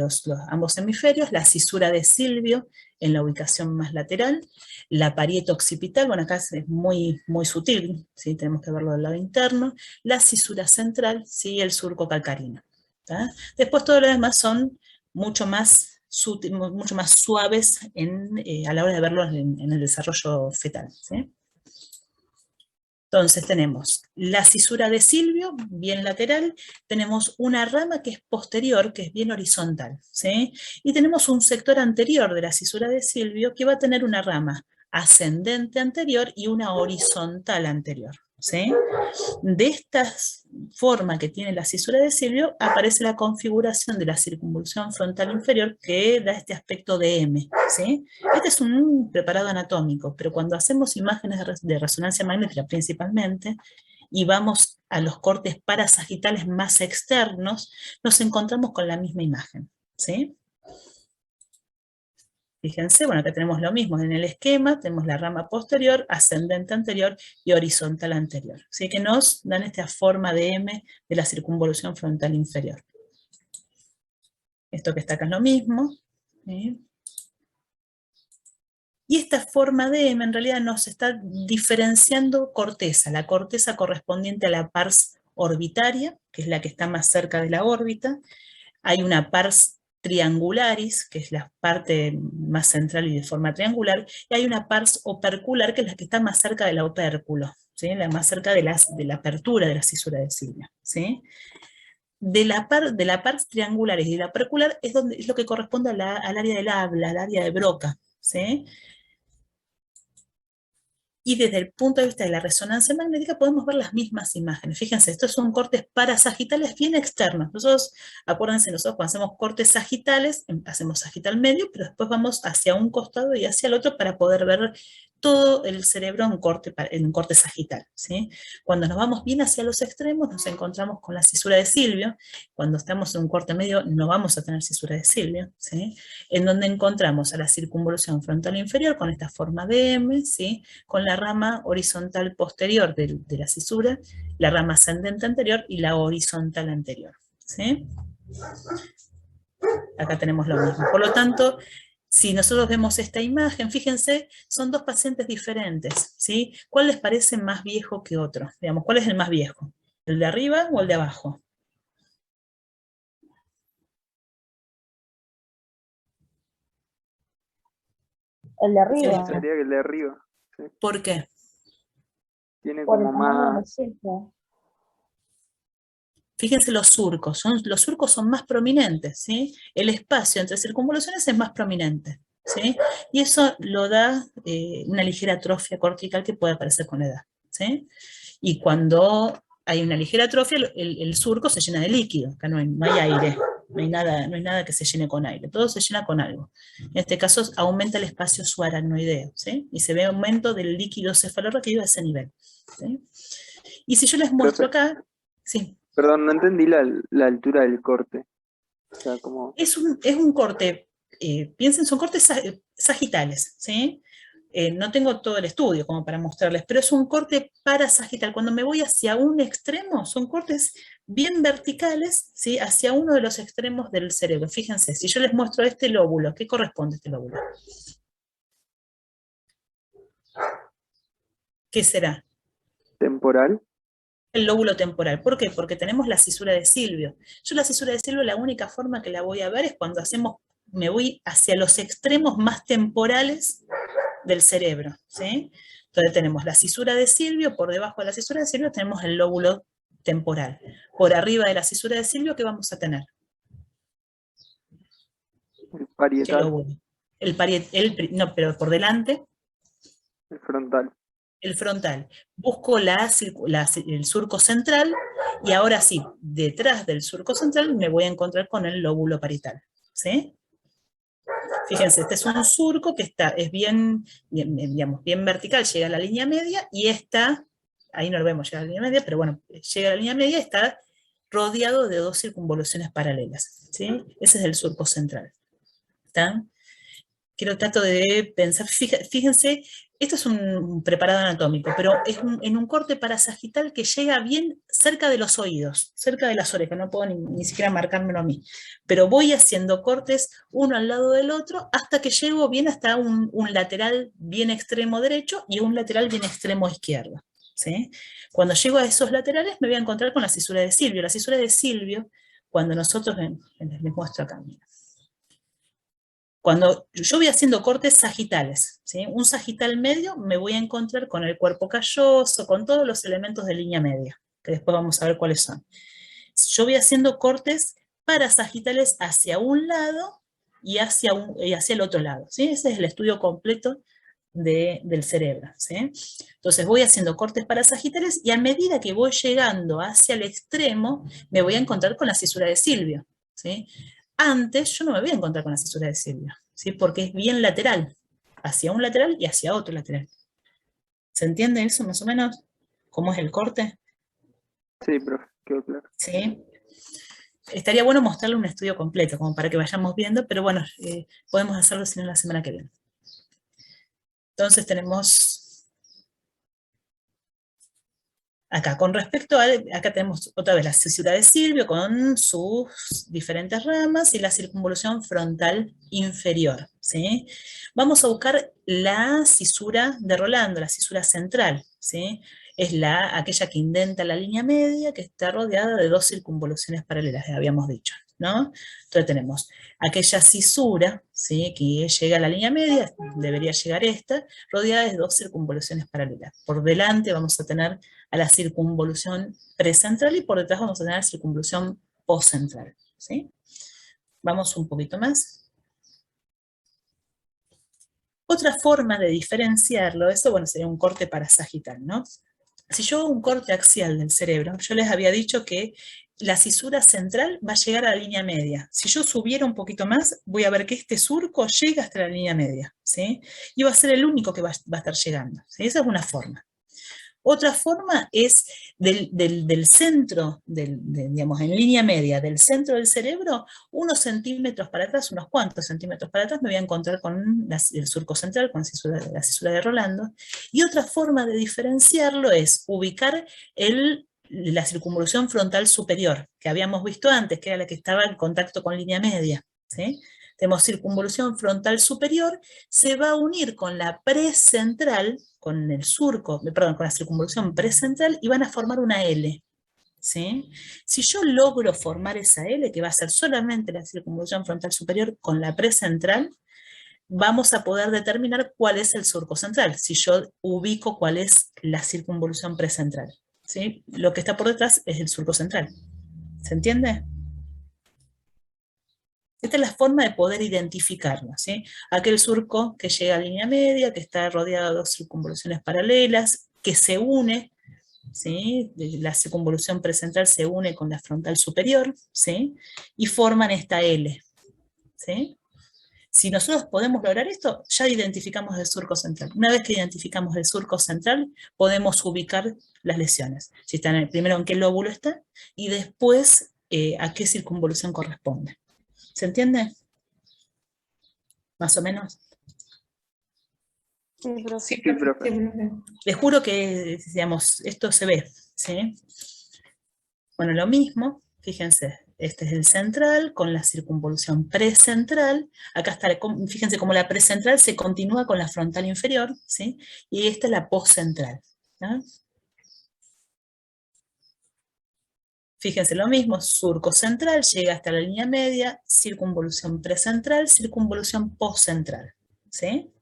ambos hemisferios, la cisura de Silvio en la ubicación más lateral, la parieta occipital, bueno, acá es muy, muy sutil, ¿sí? Tenemos que verlo del lado interno, la cisura central, ¿sí? El surco calcarino, ¿tá? Después todo lo demás son mucho más suaves a la hora de verlos en el desarrollo fetal, ¿sí? Entonces tenemos la cisura de Silvio, bien lateral, tenemos una rama que es posterior, que es bien horizontal, ¿sí? Y tenemos un sector anterior de la cisura de Silvio que va a tener una rama ascendente anterior y una horizontal anterior, ¿sí? De esta forma que tiene la cisura de Silvio aparece la configuración de la circunvolución frontal inferior que da este aspecto de M, ¿sí? Este es un preparado anatómico, pero cuando hacemos imágenes de resonancia magnética principalmente y vamos a los cortes parasagitales más externos, nos encontramos con la misma imagen, ¿sí? Fíjense, bueno, acá tenemos lo mismo en el esquema, tenemos la rama posterior, ascendente anterior y horizontal anterior. Así que nos dan esta forma de M de la circunvolución frontal inferior. Esto que está acá es lo mismo, ¿sí? Y esta forma de M en realidad nos está diferenciando corteza, la corteza correspondiente a la pars orbitaria, que es la que está más cerca de la órbita. Hay una pars triangularis, que es la parte más central y de forma triangular, y hay una pars opercular, que es la que está más cerca del opérculo, ¿sí? La más cerca de la apertura de la cisura de Silvio, ¿sí? De la pars triangularis y de la opercular es lo que corresponde al área del habla, al área de Broca, ¿sí? Y desde el punto de vista de la resonancia magnética podemos ver las mismas imágenes. Fíjense, estos son cortes parasagitales bien externos. Acuérdense, nosotros cuando hacemos cortes sagitales, hacemos sagital medio, pero después vamos hacia un costado y hacia el otro para poder ver todo el cerebro en corte sagital, ¿sí? Cuando nos vamos bien hacia los extremos, nos encontramos con la cisura de Silvio. Cuando estamos en un corte medio, no vamos a tener cisura de Silvio, ¿sí? En donde encontramos a la circunvolución frontal inferior con esta forma de M, ¿sí? Con la rama horizontal posterior de la cisura, la rama ascendente anterior y la horizontal anterior, ¿sí? Acá tenemos lo mismo. Por lo tanto, si nosotros vemos esta imagen, fíjense, son dos pacientes diferentes, ¿sí? ¿Cuál les parece más viejo que otro? Digamos, ¿cuál es el más viejo? ¿El de arriba o el de abajo? El de arriba. Sería que el de arriba. Sí. ¿Por qué? Tiene Por el como tamaño más. del surco. Fíjense los surcos son más prominentes, ¿sí? El espacio entre circunvoluciones es más prominente, ¿sí? Y eso lo da una ligera atrofia cortical que puede aparecer con la edad, ¿sí? Y cuando hay una ligera atrofia, el surco se llena de líquido, acá no hay aire, no hay nada que se llene con aire, todo se llena con algo. En este caso aumenta el espacio subaracnoideo, ¿sí? Y se ve aumento del líquido cefalorraquídeo a ese nivel, ¿sí? Y si yo les muestro Profe, acá, sí, perdón, no entendí la altura del corte. O sea, como... es un corte, piensen, son cortes sagitales, ¿sí? No tengo todo el estudio como para mostrarles, pero es un corte parasagital. Cuando me voy hacia un extremo, son cortes bien verticales, ¿sí? Hacia uno de los extremos del cerebro. Fíjense, si yo les muestro este lóbulo, ¿qué corresponde a este lóbulo? ¿Qué será? ¿Temporal? El lóbulo temporal. ¿Por qué? Porque tenemos la cisura de Silvio. Yo la cisura de Silvio, la única forma que la voy a ver es cuando me voy hacia los extremos más temporales del cerebro, ¿sí? Entonces tenemos la cisura de Silvio, por debajo de la cisura de Silvio tenemos el lóbulo temporal. Por arriba de la cisura de Silvio, ¿qué vamos a tener? El ¿Qué parietal, lóbulo? No, pero por delante, el frontal. el frontal. Busco el surco central y ahora sí, detrás del surco central me voy a encontrar con el lóbulo parietal, ¿sí? Fíjense, este es un surco que es digamos, bien vertical, llega a la línea media y está, ahí no lo vemos llegar a la línea media, pero bueno, llega a la línea media y está rodeado de dos circunvoluciones paralelas, ¿sí? Ese es el surco central. ¿Está? Trato de pensar, fíjense, esto es un preparado anatómico, pero es en un corte parasagital que llega bien cerca de los oídos, cerca de las orejas, no puedo ni siquiera marcármelo a mí, pero voy haciendo cortes uno al lado del otro hasta que llego bien hasta un lateral bien extremo derecho y un lateral bien extremo izquierdo, ¿sí? Cuando llego a esos laterales me voy a encontrar con la cisura de Silvio. La cisura de Silvio, cuando nosotros, les muestro acá, mira. Cuando yo voy haciendo cortes sagitales, ¿sí? Un sagital medio, me voy a encontrar con el cuerpo calloso, con todos los elementos de línea media, que después vamos a ver cuáles son. Yo voy haciendo cortes parasagitales hacia un lado y hacia el otro lado, ¿sí? Ese es el estudio completo del cerebro, ¿sí? Entonces voy haciendo cortes parasagitales y a medida que voy llegando hacia el extremo, me voy a encontrar con la cisura de Silvio, ¿sí? Antes yo no me voy a encontrar con la cisura de Silvio, ¿sí? Porque es bien lateral, hacia un lateral y hacia otro lateral. ¿Se entiende eso más o menos? ¿Cómo es el corte? Sí, profe, quedó claro. ¿Sí? Estaría bueno mostrarle un estudio completo, como para que vayamos viendo, pero bueno, podemos hacerlo si no la semana que viene. Entonces tenemos acá, con respecto a, acá tenemos otra vez la cisura de Silvio con sus diferentes ramas y la circunvolución frontal inferior, ¿sí? Vamos a buscar la cisura de Rolando, la cisura central, ¿sí? Es aquella que indenta la línea media, que está rodeada de dos circunvoluciones paralelas, ya habíamos dicho, ¿no? Entonces tenemos aquella cisura, ¿sí? Que llega a la línea media, debería llegar esta, rodeada de dos circunvoluciones paralelas. Por delante vamos a tener a la circunvolución precentral y por detrás vamos a tener la circunvolución postcentral, ¿sí? Vamos un poquito más. Otra forma de diferenciarlo, eso bueno, sería un corte parasagital, ¿no? Si yo hago un corte axial del cerebro, yo les había dicho que la cisura central va a llegar a la línea media. Si yo subiera un poquito más, voy a ver que este surco llega hasta la línea media, ¿sí? Y va a ser el único que va a estar llegando, ¿sí? Esa es una forma. Otra forma es del centro, digamos, en línea media, del centro del cerebro, unos centímetros para atrás, unos cuantos centímetros para atrás, me voy a encontrar con el surco central, con la cisura de Rolando. Y otra forma de diferenciarlo es ubicar la circunvolución frontal superior, que habíamos visto antes, que era la que estaba en contacto con línea media, ¿sí? Tenemos circunvolución frontal superior, se va a unir con la precentral, con el surco, perdón, con la circunvolución precentral y van a formar una L, ¿sí? Si yo logro formar esa L, que va a ser solamente la circunvolución frontal superior con la precentral, vamos a poder determinar cuál es el surco central, si yo ubico cuál es la circunvolución precentral, ¿sí? Lo que está por detrás es el surco central. ¿Se entiende? Esta es la forma de poder identificarlo, ¿sí? Aquel surco que llega a línea media, que está rodeado de dos circunvoluciones paralelas, que se une ¿sí? La circunvolución precentral se une con la frontal superior, ¿sí? Y forman esta L, ¿sí? Si nosotros podemos lograr esto, ya identificamos el surco central. Una vez que identificamos el surco central, podemos ubicar las lesiones. Si están primero en qué lóbulo está y después a qué circunvolución corresponde. ¿Se entiende? Más o menos. Sí, profe. Sí, Sí, profe. profe. Sí, profe. Les juro que, digamos, esto se ve, ¿sí? Bueno, lo mismo, fíjense, este es el central con la circunvolución precentral. Acá está, fíjense cómo la precentral se continúa con la frontal inferior, ¿sí? Y esta es la postcentral, ¿no? Fíjense lo mismo, surco central, llega hasta la línea media, circunvolución precentral, circunvolución postcentral, ¿sí?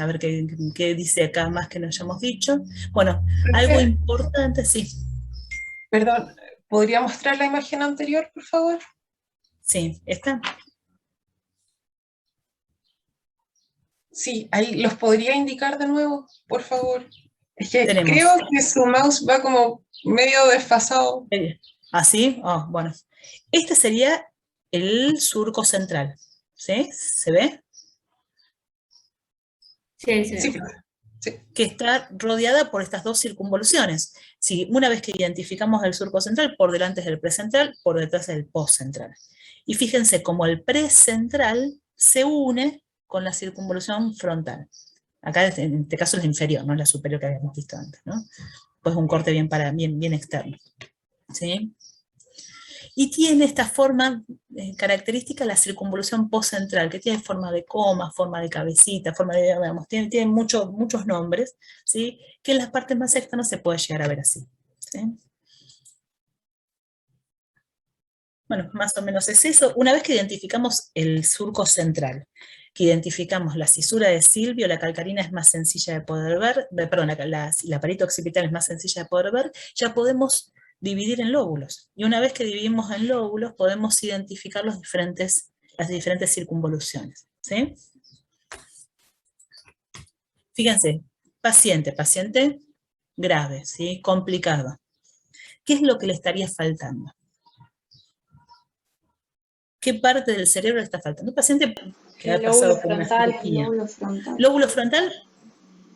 A ver qué dice acá más que nos hayamos dicho. Bueno, algo Profe, importante, sí, perdón, ¿podría mostrar la imagen anterior, por favor? sí, está. Sí, ahí los podría indicar de nuevo, por favor. Es que Tenemos. creo que su mouse va como medio desfasado. ¿Así? Oh, bueno. Este sería el surco central, ¿sí? ¿Se ve? Sí, sí. Sí, profe. Sí. Que está rodeada por estas dos circunvoluciones. Si una vez que identificamos el surco central, por delante es el precentral, por detrás es el postcentral. Y fíjense cómo el precentral se une con la circunvolución frontal. Acá en este caso es la inferior, no la superior que habíamos visto antes, ¿no? Pues un corte bien externo, ¿sí? Y tiene esta forma característica, la circunvolución postcentral, que tiene forma de coma, forma de cabecita, forma de, digamos, tiene muchos nombres, ¿sí? Que en las partes más externas se puede llegar a ver así, ¿sí? Bueno, más o menos es eso. Una vez que identificamos el surco central, que identificamos la cisura de Silvio, la calcarina es más sencilla de poder ver, perdón, la parito occipital es más sencilla de poder ver, ya podemos dividir en lóbulos. Y una vez que dividimos en lóbulos, podemos identificar las diferentes circunvoluciones, ¿sí? Fíjense, paciente grave, ¿sí? Complicado. ¿Qué es lo que le estaría faltando? ¿Qué parte del cerebro le está faltando? Un paciente que ha El lóbulo pasado por una frontal. cirugía. Lóbulo frontal. Lóbulo frontal,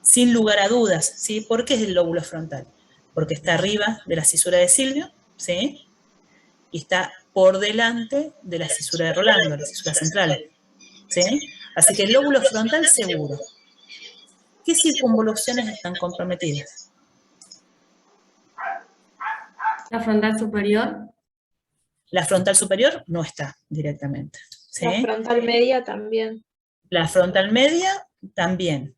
sin lugar a dudas, ¿sí? ¿Por qué es el lóbulo frontal? Porque está arriba de la cisura de Silvio, ¿sí? Y está por delante de la cisura de Rolando, la cisura central, ¿sí? Así que el lóbulo frontal seguro. ¿Qué circunvoluciones están comprometidas? La frontal superior. La frontal superior no está directamente, La ¿sí? frontal media también. La frontal media también.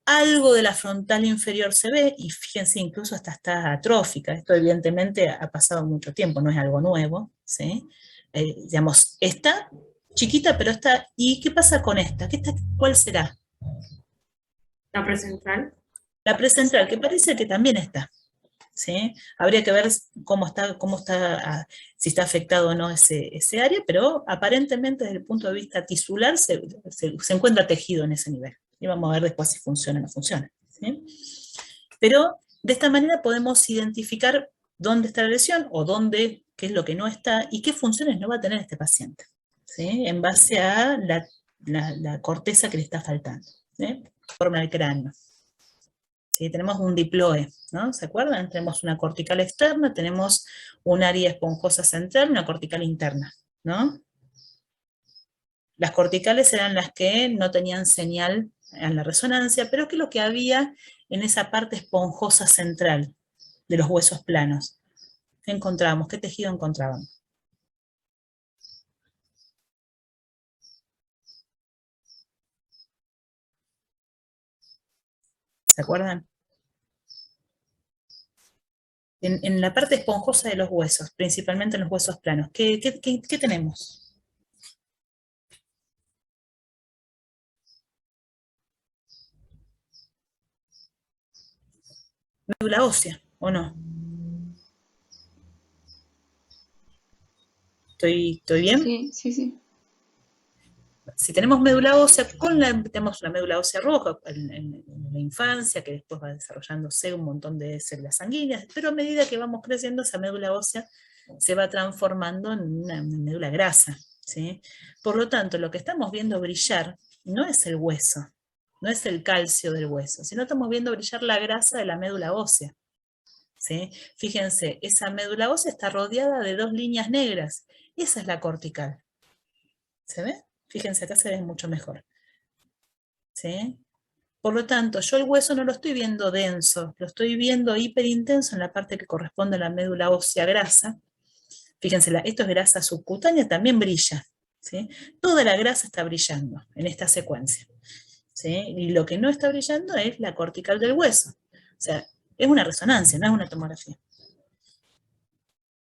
Algo de la frontal inferior se ve, y fíjense, incluso hasta está atrófica. Esto evidentemente ha pasado mucho tiempo, no es algo nuevo, ¿sí? Digamos, está chiquita, pero está. ¿Y qué pasa con esta? ¿Cuál será? La precentral. La precentral, que parece que también está, ¿sí? Habría que ver si está afectado o no ese área, pero aparentemente desde el punto de vista tisular se encuentra tejido en ese nivel. Y vamos a ver después si funciona o no funciona, ¿sí? Pero de esta manera podemos identificar dónde está la lesión o qué es lo que no está y qué funciones no va a tener este paciente, ¿sí? En base a la corteza que le está faltando, ¿sí? Forma del cráneo. ¿Sí? Tenemos un diploe, ¿no? ¿Se acuerdan? Tenemos una cortical externa, tenemos un área esponjosa central, una cortical interna, ¿no? Las corticales eran las que no tenían señal en la resonancia, pero ¿qué es lo que había en esa parte esponjosa central de los huesos planos? ¿Qué encontrábamos? ¿Qué tejido encontrábamos? ¿Se acuerdan? En la parte esponjosa de los huesos, principalmente en los huesos planos, ¿qué tenemos? Médula ósea, ¿o no? ¿Estoy bien? Sí, sí, sí. si tenemos médula ósea, tenemos una médula ósea roja en la infancia, que después va desarrollándose un montón de células sanguíneas, pero a medida que vamos creciendo, esa médula ósea se va transformando en una médula grasa, ¿sí? Por lo tanto, lo que estamos viendo brillar no es el hueso, no es el calcio del hueso, sino estamos viendo brillar la grasa de la médula ósea, ¿sí? Fíjense, esa médula ósea está rodeada de 2 líneas negras, esa es la cortical. ¿Se ve? Fíjense, acá se ve mucho mejor. ¿Sí? Por lo tanto, yo el hueso no lo estoy viendo denso, lo estoy viendo hiperintenso en la parte que corresponde a la médula ósea grasa. Fíjense, esto es grasa subcutánea, también brilla. ¿Sí? Toda la grasa está brillando en esta secuencia. ¿Sí? Y lo que no está brillando es la cortical del hueso. O sea, es una resonancia, no es una tomografía.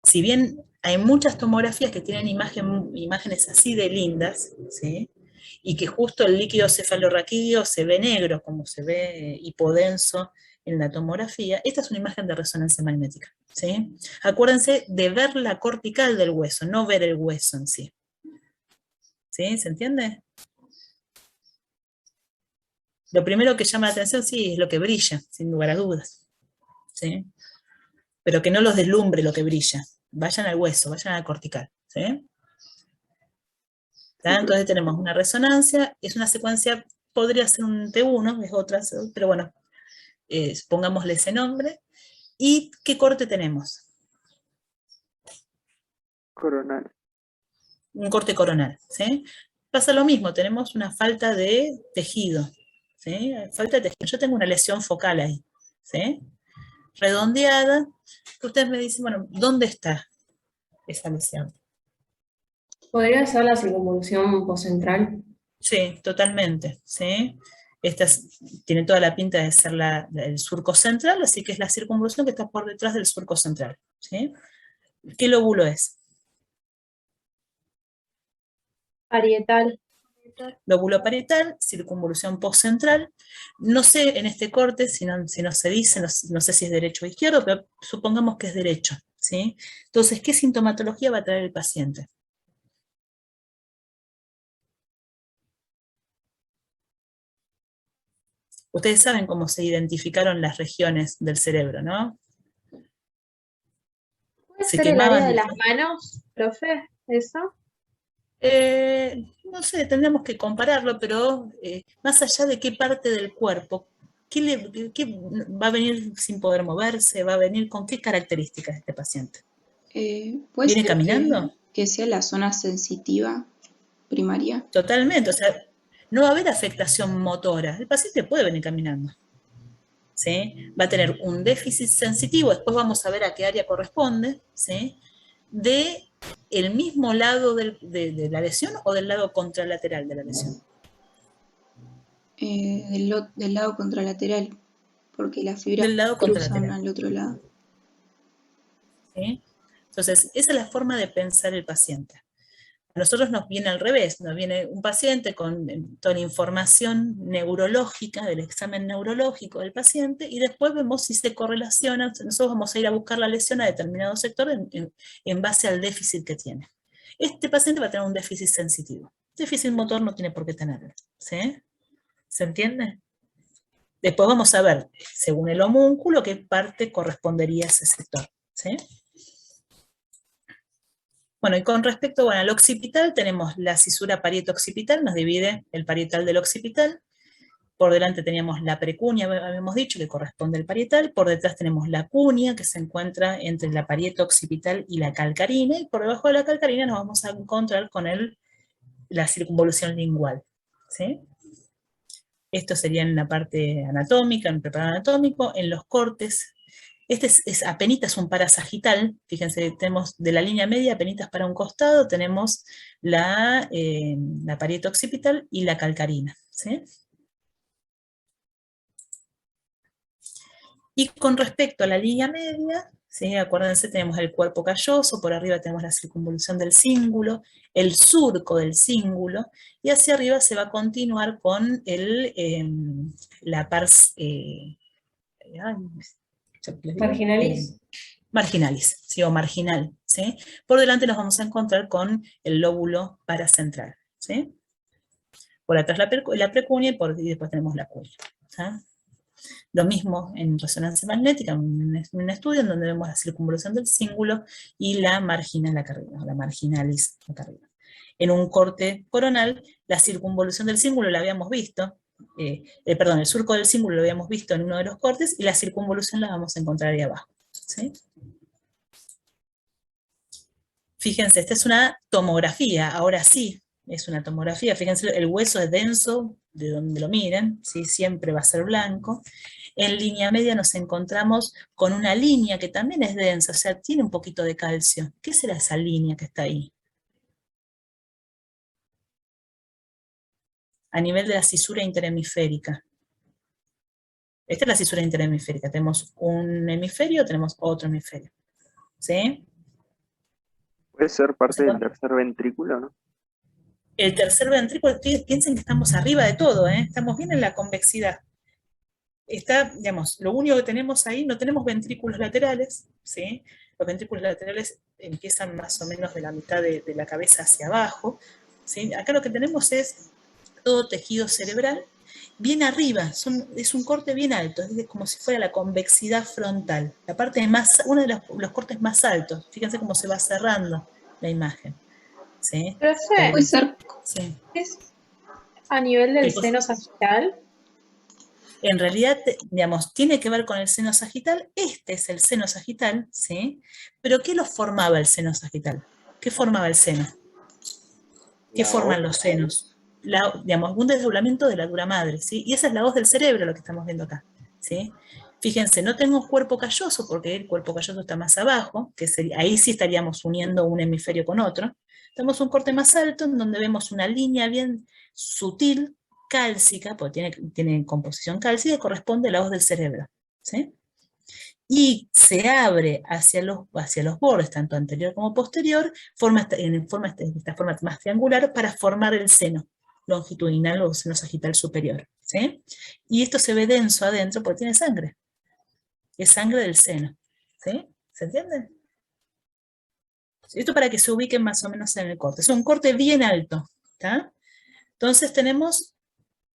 Si bien hay muchas tomografías que tienen imágenes así de lindas, ¿sí? Y que justo el líquido cefalorraquídeo se ve negro, como se ve hipodenso en la tomografía, esta es una imagen de resonancia magnética, ¿sí? Acuérdense de ver la cortical del hueso, no ver el hueso en sí. ¿Sí? ¿Se entiende? Lo primero que llama la atención, sí, es lo que brilla, sin lugar a dudas, ¿sí? Pero que no los deslumbre lo que brilla. Vayan al hueso, vayan a la cortical, ¿sí? Entonces tenemos una resonancia, es una secuencia, podría ser un T1, es otra, pero bueno, pongámosle ese nombre. ¿Y qué corte tenemos? Coronal. Un corte coronal, ¿sí? Pasa lo mismo, tenemos una falta de tejido, ¿sí? Falta de tejido. Yo tengo una lesión focal ahí, ¿sí? Redondeada, que ustedes me dicen, bueno, ¿dónde está esa lesión? ¿Podría ser la circunvolución poscentral? Sí, totalmente, ¿sí? Esta tiene toda la pinta de ser el surco central, así que es la circunvolución que está por detrás del surco central, ¿sí? ¿Qué lóbulo es? Parietal. Lóbulo parietal, circunvolución postcentral. No sé en este corte si no se dice, no sé si es derecho o izquierdo, pero supongamos que es derecho, ¿sí? Entonces, ¿qué sintomatología va a traer el paciente? Ustedes saben cómo se identificaron las regiones del cerebro, ¿no? ¿Puede Se ser el área quemaban. de las manos, profe? ¿Eso? No sé, tendríamos que compararlo, pero más allá de qué parte del cuerpo, ¿qué va a venir sin poder moverse? ¿Va a venir con qué características este paciente? ¿Puede ¿Viene ser caminando? que sea la zona sensitiva primaria? Totalmente, o sea, no va a haber afectación motora, el paciente puede venir caminando, ¿sí? Va a tener un déficit sensitivo, después vamos a ver a qué área corresponde, ¿sí? De el mismo lado de la lesión o del lado contralateral de la lesión. Del lado contralateral, porque las fibras Del lado cruzan contralateral. al otro lado. ¿Sí? Entonces, esa es la forma de pensar el paciente. A nosotros nos viene al revés, nos viene un paciente con toda la información neurológica, del examen neurológico del paciente, y después vemos si se correlaciona, nosotros vamos a ir a buscar la lesión a determinado sector en base al déficit que tiene. Este paciente va a tener un déficit sensitivo. Déficit motor no tiene por qué tenerlo, ¿sí? ¿Se entiende? Después vamos a ver, según el homúnculo, qué parte correspondería a ese sector, ¿sí? Bueno, y con respecto al occipital, tenemos la cisura parieto-occipital, nos divide el parietal del occipital. Por delante teníamos la precunia, habíamos dicho, que corresponde al parietal. Por detrás tenemos la cunia, que se encuentra entre la parieto-occipital y la calcarina. Y por debajo de la calcarina nos vamos a encontrar con la circunvolución lingual, ¿sí? Esto sería en la parte anatómica, en el preparado anatómico, en los cortes. Este apenitas un parasagital, fíjense, tenemos de la línea media apenitas para un costado, tenemos la parieto occipital y la calcarina, ¿sí? Y con respecto a la línea media, ¿sí? Acuérdense, tenemos el cuerpo calloso, por arriba tenemos la circunvolución del cíngulo, el surco del cíngulo, y hacia arriba se va a continuar con la pars... Marginalis. Marginalis, ¿sí? O marginal, ¿sí? Por delante nos vamos a encontrar con el lóbulo paracentral, ¿sí? Por atrás la precunia y después tenemos la cuña. ¿Tá? Lo mismo en resonancia magnética, un estudio en donde vemos la circunvolución del cíngulo y la marginal acá arriba, la marginalis acá arriba. En un corte coronal, la circunvolución del cíngulo la habíamos visto, perdón, el surco del cíngulo lo habíamos visto en uno de los cortes, y la circunvolución la vamos a encontrar ahí abajo. ¿Sí? Fíjense, esta es una tomografía, ahora sí, es una tomografía. Fíjense, el hueso es denso, de donde lo miren, ¿sí? Siempre va a ser blanco. En línea media nos encontramos con una línea que también es densa, o sea, tiene un poquito de calcio. ¿Qué será esa línea que está ahí? A nivel de la cisura interhemisférica. Esta es la cisura interhemisférica. Tenemos un hemisferio, tenemos otro hemisferio. ¿Sí? Puede ser parte del tercer ventrículo, ¿no? El tercer ventrículo, piensen que estamos arriba de todo, ¿eh? Estamos bien en la convexidad. Está, digamos, lo único que tenemos ahí, no tenemos ventrículos laterales, ¿sí? Los ventrículos laterales empiezan más o menos de la mitad de la cabeza hacia abajo, ¿sí? Acá lo que tenemos es todo tejido cerebral, bien arriba, es un corte bien alto, es como si fuera la convexidad frontal, la parte más, uno de los cortes más altos. Fíjense cómo se va cerrando la imagen. ¿Sí? Profe, Puede ser, Sí. ¿es a nivel del ¿Qué cosa? seno sagital? En realidad, digamos, tiene que ver con el seno sagital. Este es el seno sagital, ¿sí? Pero ¿qué lo formaba el seno sagital? ¿Qué formaba el seno? ¿Qué forman los senos? Digamos, un desdoblamiento de la dura madre, ¿sí? Y esa es la voz del cerebro, lo que estamos viendo acá, ¿sí? Fíjense, no tengo cuerpo calloso, porque el cuerpo calloso está más abajo, que ahí sí estaríamos uniendo un hemisferio con otro. Tenemos un corte más alto, en donde vemos una línea bien sutil, cálcica, porque tiene composición cálcica, y corresponde a la voz del cerebro, ¿sí? Y se abre hacia los bordes, tanto anterior como posterior, esta forma más triangular, para formar el seno longitudinal o seno sagital superior, ¿sí? Y esto se ve denso adentro porque tiene sangre. Es sangre del seno, ¿sí? ¿Se entiende? Esto para que se ubiquen más o menos en el corte. Es un corte bien alto, ¿tá? Entonces tenemos,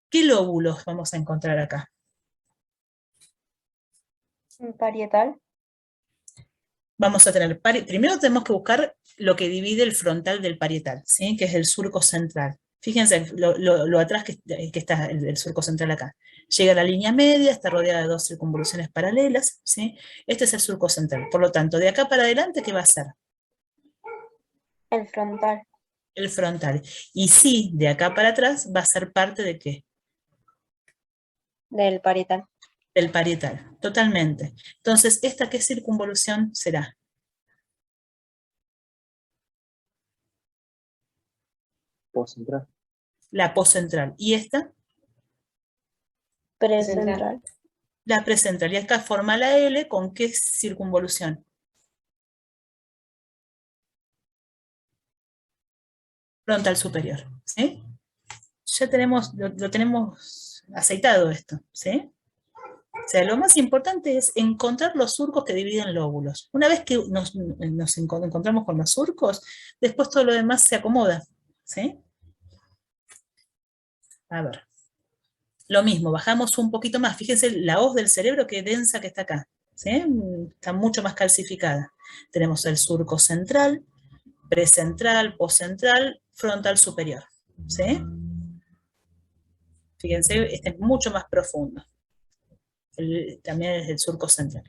¿qué lóbulos vamos a encontrar acá? Parietal. Vamos a tener, primero tenemos que buscar lo que divide el frontal del parietal, ¿sí? Que es el surco central. Fíjense lo atrás que está el surco central acá. Llega a la línea media, está rodeada de dos circunvoluciones paralelas, ¿sí? Este es el surco central. Por lo tanto, de acá para adelante, ¿qué va a ser? El frontal. El frontal. Y sí, de acá para atrás va a ser parte de ¿qué? Del parietal. Del parietal, totalmente. Entonces, ¿esta qué circunvolución será? Postcentral. La poscentral. ¿Y esta? Precentral. La precentral. Y acá forma la L, ¿con qué circunvolución? Frontal superior, ¿sí? Ya tenemos, lo tenemos aceitado esto, ¿sí? O sea, lo más importante es encontrar los surcos que dividen lóbulos. Una vez que nos encontramos con los surcos, después todo lo demás se acomoda, ¿sí? A ver. Lo mismo, bajamos un poquito más. Fíjense la hoz del cerebro qué densa que está acá, ¿sí? Está mucho más calcificada. Tenemos el surco central, precentral, poscentral, frontal superior, ¿sí? Fíjense, este es mucho más profundo. También es el surco central.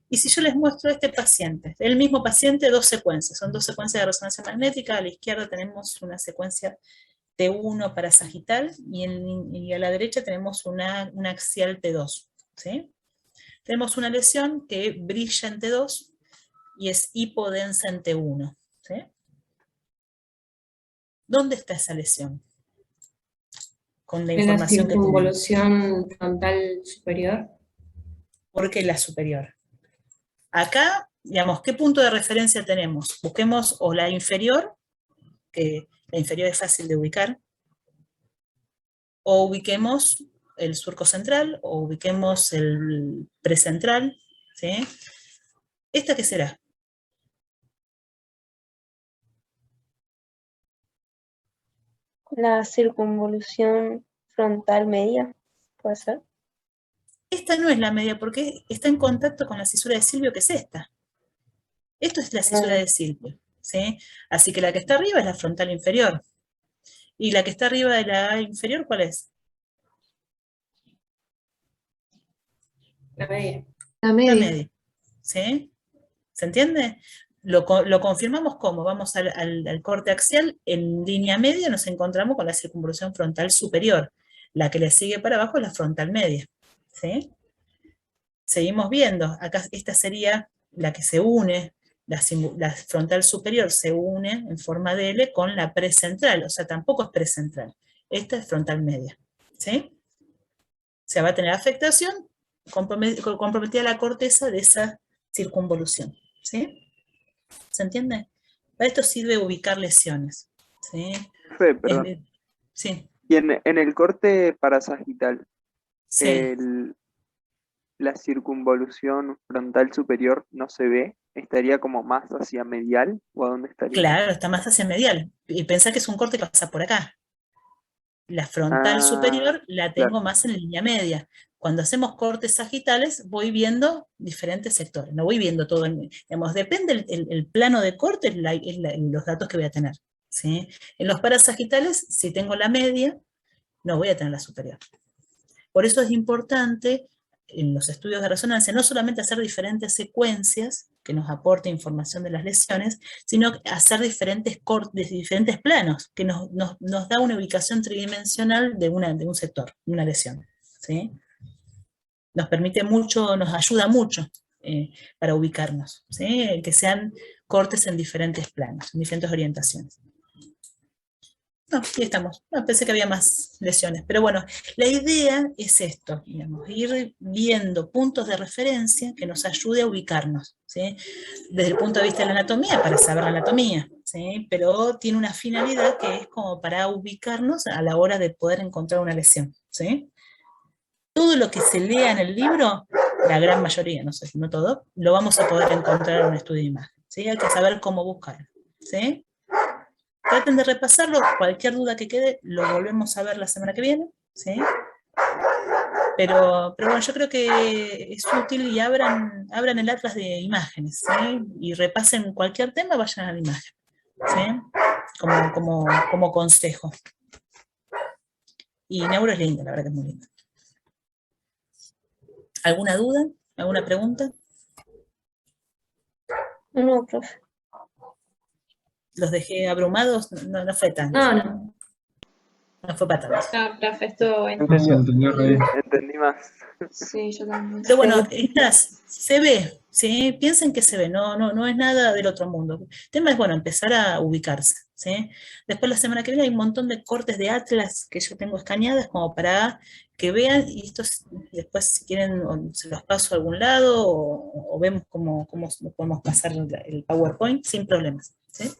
Y si yo les muestro este paciente, el mismo paciente, dos secuencias, son dos secuencias de resonancia magnética. A la izquierda tenemos una secuencia T1 para sagital y a la derecha tenemos una axial T2, ¿sí? Tenemos una lesión que brilla en T2 y es hipodensa en T1, ¿sí? ¿Dónde está esa lesión? Con la En la información que tenemos. circunvolución frontal superior. ¿Por qué la superior? Acá, digamos, ¿qué punto de referencia tenemos? Busquemos o la inferior, que la inferior es fácil de ubicar, o ubiquemos el surco central, o ubiquemos el precentral, ¿sí? ¿Esta qué será? La circunvolución frontal media, ¿puede ser? Esta no es la media porque está en contacto con la cisura de Silvio, que es esta. Esto es la cisura de Silvio, ¿sí? Así que la que está arriba es la frontal inferior. ¿Y la que está arriba de la inferior cuál es? La media. La La media. media, ¿sí? ¿Se entiende? Lo confirmamos como vamos al corte axial, en línea media nos encontramos con la circunvolución frontal superior. La que le sigue para abajo es la frontal media, ¿sí? Seguimos viendo, acá esta sería la que se une, la frontal superior se une en forma de L con la precentral, o sea, tampoco es precentral. Esta es frontal media, ¿sí? O sea, va a tener afectación comprometida la corteza de esa circunvolución, ¿sí? ¿Se entiende? Para esto sirve ubicar lesiones, ¿sí? Fe, perdón. Sí, Y en el corte parasagital, sí. la circunvolución frontal superior no se ve, estaría como más hacia medial, ¿o a dónde estaría? Claro, está más hacia medial. Y pensá que es un corte que pasa por acá. La frontal Ah, superior la claro. tengo más en línea media. Cuando hacemos cortes sagitales voy viendo diferentes sectores, no voy viendo todo, digamos, depende el plano de corte, los datos que voy a tener, ¿sí? En los parasagitales, si tengo la media, no voy a tener la superior. Por eso es importante en los estudios de resonancia no solamente hacer diferentes secuencias que nos aporten información de las lesiones, sino hacer diferentes cortes, diferentes planos, que nos da una ubicación tridimensional de un sector, de una lesión, ¿sí? Nos permite mucho, nos ayuda mucho para ubicarnos, ¿sí? Que sean cortes en diferentes planos, en diferentes orientaciones. No, aquí estamos. No, pensé que había más lesiones. Pero bueno, la idea es esto, digamos, ir viendo puntos de referencia que nos ayude a ubicarnos, ¿sí? Desde el punto de vista de la anatomía, para saber la anatomía, ¿sí? Pero tiene una finalidad que es como para ubicarnos a la hora de poder encontrar una lesión, ¿sí? Todo lo que se lea en el libro, la gran mayoría, no sé si no todo, lo vamos a poder encontrar en un estudio de imagen, ¿sí? Hay que saber cómo buscarlo, ¿sí? Traten de repasarlo, cualquier duda que quede, lo volvemos a ver la semana que viene, ¿sí? Pero bueno, yo creo que es útil y abran el atlas de imágenes, ¿sí? Y repasen cualquier tema, vayan a la imagen, ¿sí? Como consejo. Y Neuro es linda, la verdad que es muy linda. ¿Alguna duda? ¿Alguna pregunta? No, profe. ¿Los dejé abrumados? No fue tanto. No. No fue para tanto. No, profe, estuvo bueno. Entendí, Se entendió re bien. entendí más. Sí, yo también. Pero bueno, Sí. se ve, ¿sí? Piensen que se ve, no es nada del otro mundo. El tema es, bueno, empezar a ubicarse, ¿sí? Después la semana que viene hay un montón de cortes de atlas que yo tengo escaneadas como para que vean, y estos después si quieren se los paso a algún lado o vemos cómo podemos pasar el PowerPoint sin problemas, ¿sí?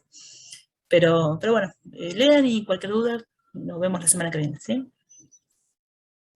Pero bueno, lean y cualquier duda nos vemos la semana que viene, ¿sí?